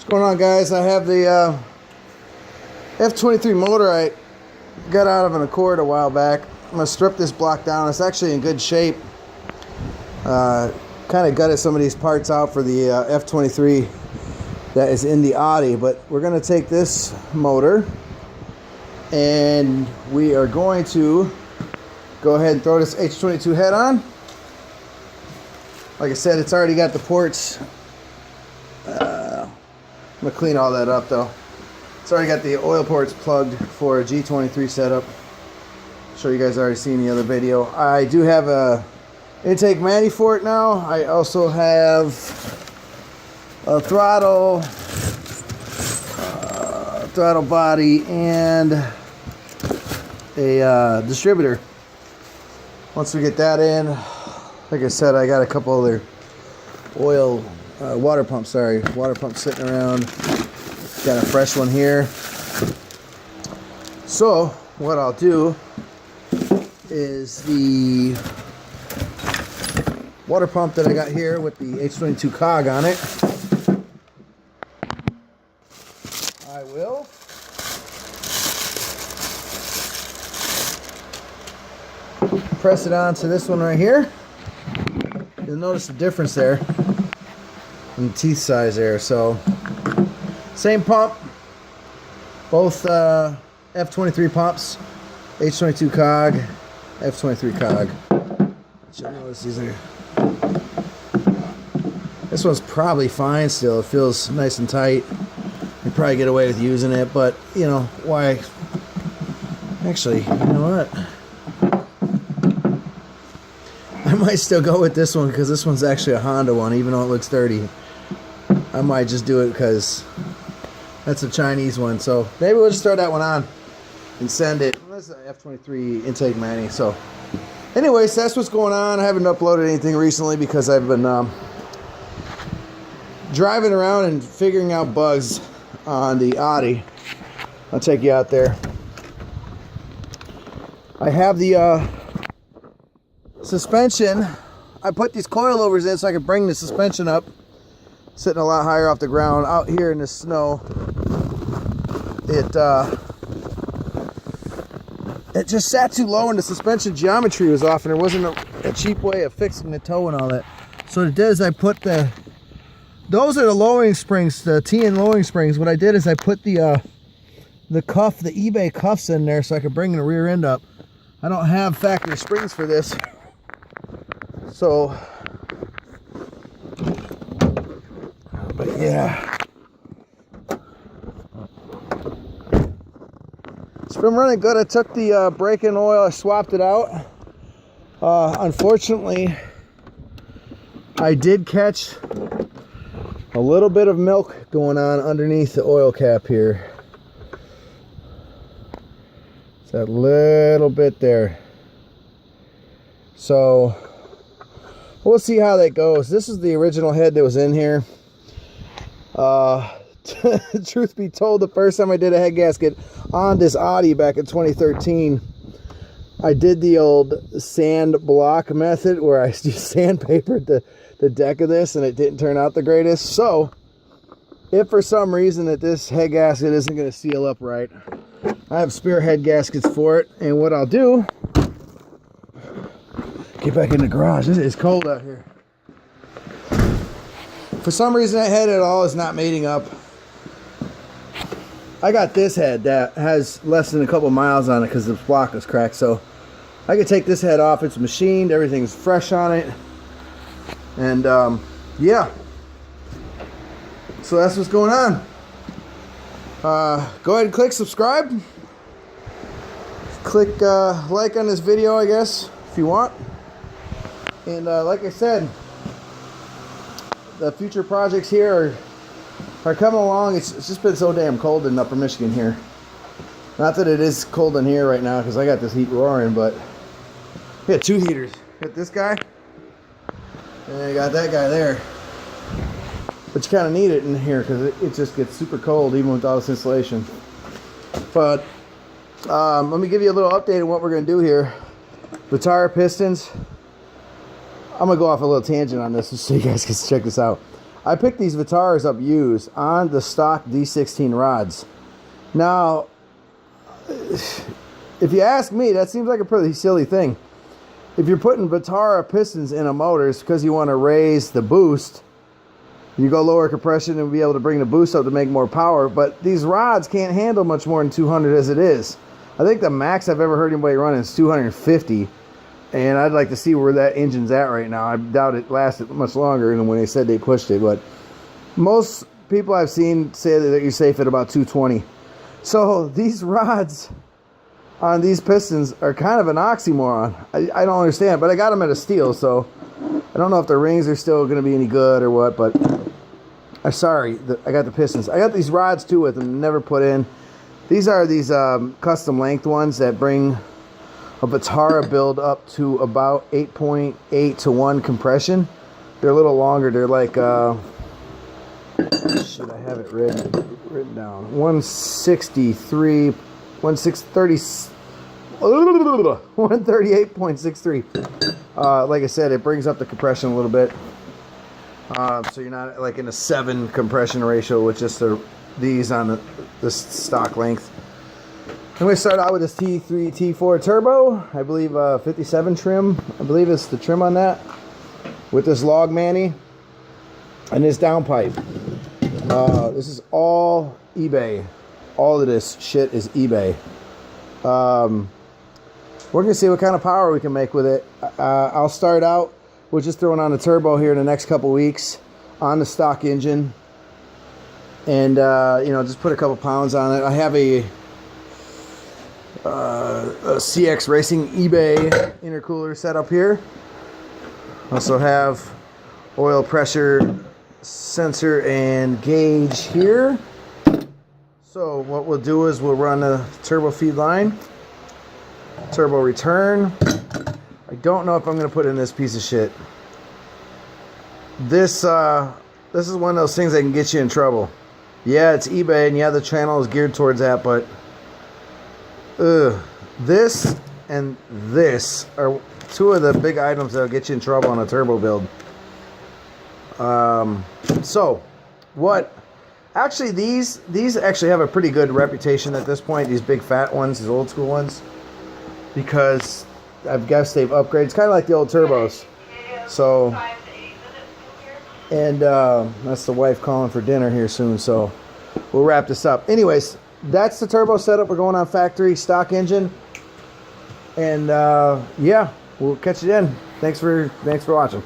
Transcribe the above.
What's going on, guys? I have the F23 motor I got out of an Accord a while back. I'm going to strip this block down. It's actually in good shape. Kind of gutted some of these parts out for the F23 that is in the Ody, but we're going to take this motor and we are going to go ahead and throw this H22 head on. Like I said, it's already got the ports. I'm going to clean all that up though. It's already got the oil ports plugged for a G23 setup. I'm sure you guys already seen the other video. I do have a intake mani for it now. I also have a throttle body and a distributor. Once we get that in, like I said, I got a couple other water pumps sitting around. Got a fresh one here. So what I'll do is the water pump that I got here with the H22 cog on it, I will press it onto this one right here. You'll notice the difference there in the teeth size there. So same pump, both F23 pumps, H22 cog, F23 cog. You'll notice this one's probably fine still. It feels nice and tight. You probably get away with using it, but you know why? Actually, you know what? I might still go with this one because this one's actually a Honda one, even though it looks dirty. I might just do it because that's a Chinese one. So maybe we'll just throw that one on and send it. This is an F23 intake mani. So anyways, that's what's going on. I haven't uploaded anything recently because I've been driving around and figuring out bugs on the Ody. I'll take you out there. I have the suspension. I put these coilovers in so I can bring the suspension up, sitting a lot higher off the ground. Out here in the snow, it just sat too low and the suspension geometry was off, and there wasn't a cheap way of fixing the toe and all that. So what I did is I put those are the lowering springs, the TN lowering springs. What I did is I put the cuff, the eBay cuffs in there so I could bring the rear end up. I don't have factory springs for this, so but yeah, it's been running good. I took the brake-in oil, I swapped it out. Unfortunately, I did catch a little bit of milk going on underneath the oil cap here. It's that little bit there. So we'll see how that goes. This is the original head that was in here. Truth be told, the first time I did a head gasket on this Ody back in 2013, I did the old sand block method where I just sandpapered the deck of this, and it didn't turn out the greatest. So if for some reason that this head gasket isn't going to seal up right, I have spare head gaskets for it. And what I'll do, get back in the garage. It's cold out here. For some reason that head at all is not mating up. I got this head that has less than a couple miles on it because the block is cracked. So I could take this head off. It's machined. Everything's fresh on it. And yeah. So that's what's going on. Go ahead and click subscribe. Click like on this video, I guess, if you want. And like I said, the future projects here are coming along. It's just been so damn cold in Upper Michigan here. Not that it is cold in here right now because I got this heat roaring, but I got two heaters. Got this guy and I got that guy there. But you kind of need it in here because it just gets super cold even without this insulation. But let me give you a little update on what we're going to do here. The tire pistons. I'm going to go off a little tangent on this just so you guys can check this out. I picked these Vitaras up used on the stock D16 rods. Now, if you ask me, that seems like a pretty silly thing. If you're putting Vitara pistons in a motor, it's because you want to raise the boost. You go lower compression and be able to bring the boost up to make more power. But these rods can't handle much more than 200 as it is. I think the max I've ever heard anybody run is 250. And I'd like to see where that engine's at right now. I doubt it lasted much longer than when they said they pushed it. But most people I've seen say that you're safe at about 220. So these rods on these pistons are kind of an oxymoron. I don't understand, but I got them at a steal, so I don't know if the rings are still going to be any good or what, but I'm sorry, I got the pistons. I got these rods too with them, never put in. These are these custom length ones that bring a Vitara build up to about 8.8 to 1 compression. They're a little longer. They're like, should I have it written down? 163, 138.63. Like I said, it brings up the compression a little bit. So you're not like in a 7 compression ratio with just these on the stock length. I'm going to start out with this T3, T4 turbo. I believe 57 trim. I believe it's the trim on that. With this log manny and this downpipe. This is all eBay. All of this shit is eBay. We're going to see what kind of power we can make with it. I'll start out with just throwing on the turbo here in the next couple weeks on the stock engine. And, you know, just put a couple pounds on it. I have a CX Racing eBay intercooler set up here. Also have oil pressure sensor and gauge here. So what we'll do is we'll run a turbo feed line, turbo return. I don't know if I'm going to put in this piece of shit. This is one of those things that can get you in trouble. Yeah, it's eBay, and yeah, the channel is geared towards that, but this and this are two of the big items that'll get you in trouble on a turbo build. So what actually these actually have a pretty good reputation at this point, these big fat ones, these old school ones, because I guess they've upgraded. It's kind of like the old turbos. So, and that's the wife calling for dinner here soon, so we'll wrap this up. Anyways, that's the turbo setup. We're going on factory stock engine, and yeah, we'll catch you then. Thanks for watching.